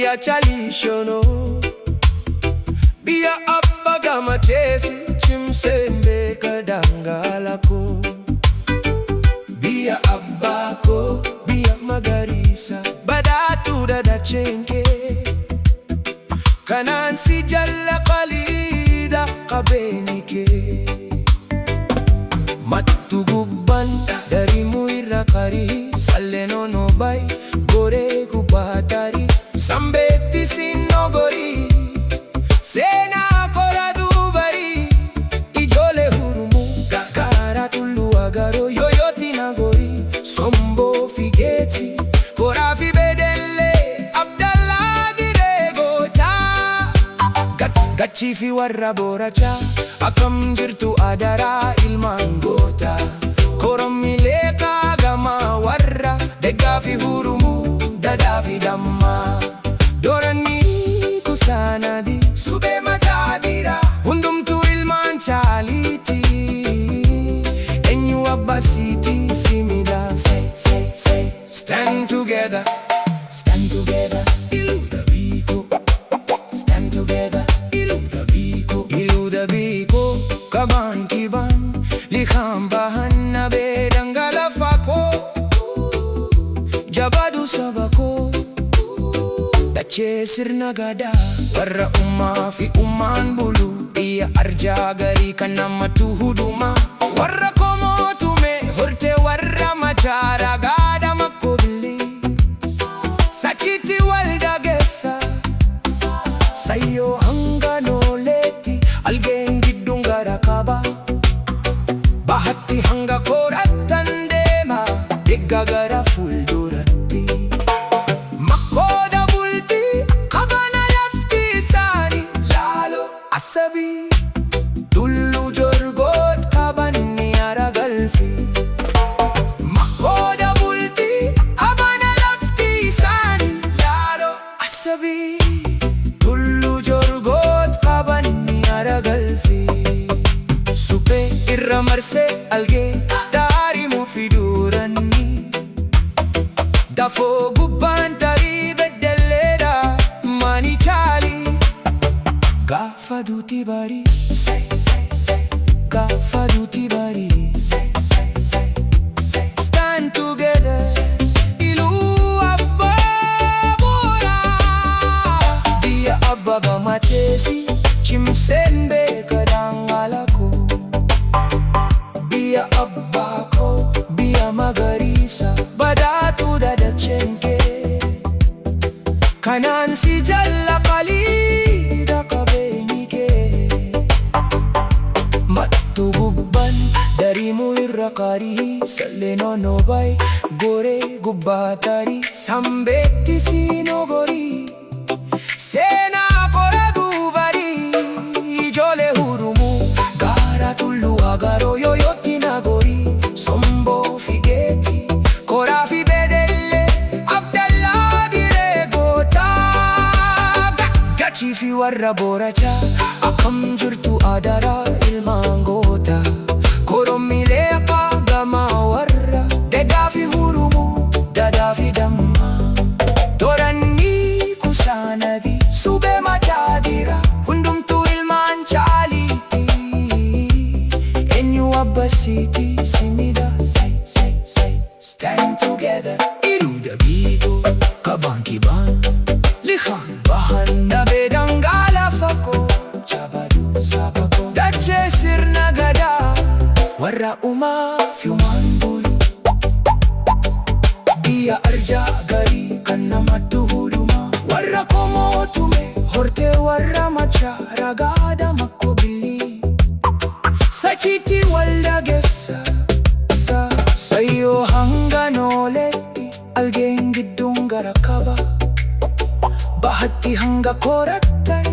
Biyya chalishono, biyya abbaga machesi chimsembe kadangalako. Biyya abbako, biyya magarisa badatu dadachenke. Kanan si jalla qalida qabenike. Matugubban darimu irra qari salleno bay gore kubatari sambetti sinogori sena kora dubari ijole hurumu gagara tullu agaro yoyoti nagori sombo figeti kora fi bedelle abdalla diregota gachi fi warra boracha akam jirtu adara ilmangota koromileka gama warra degafi hurumu dadafi damma dorani kusanadi sube matadira hundumtu ilman chaliti enyu abbasiti simida say stand together iluda biko stand together iluda biko kaban kiban likham bahan na bedangala fako jabadu sabako dache sirna gada warra umma fi umman bulu iya arja gari kanamatu huduma warra komo tume horte warra machara gada makobili sachiti walda gessa sayo hangano leti algengi dungara kaba bahati hanga koratandema digagara fulduratti makoda bulti kabana lafti sani lalo asabi tullu jorgot kabani aragalfi makoda bulti kabana lafti sani lalo asabi tullu jorgot kabani aragalfi supe irra marse alge dari mufidurani dafo gubban tari bedellera mani chali gafa duti bari gafa duti bari stand together ilu abba gora biyya abbaga machesi chimsembe kadangalako. Biyya abbako, biyya magarisa badatu dadachenke. Kanan si jalla qalida qabenike. Matugubban darimu irra qari salleno bay gore gubbatari sambetti sinogori sena kora dubari ijole hurumu gara tullu agaro yoyoti nagori sombo figeti kora fi bedelle abdalla diregota gachi fi warra boracha akam jirtu adara ilmangota koromileka gama warra degafi hurumu dadafi damma dorani kusanadi sube matadira hundumtu ilman chaliti enyu abbasiti simida say stand together iluda biko kaban kiban likhan bahan na bedangala fako jabadu sabako dache sirna gada warra uma fiuman bulu biyya arja gari kanamatu huduma warra komo tume horte warra machara gada makobili sachiti walda gessa sayo hangano leti algengi dungara kaba bahati hanga koratan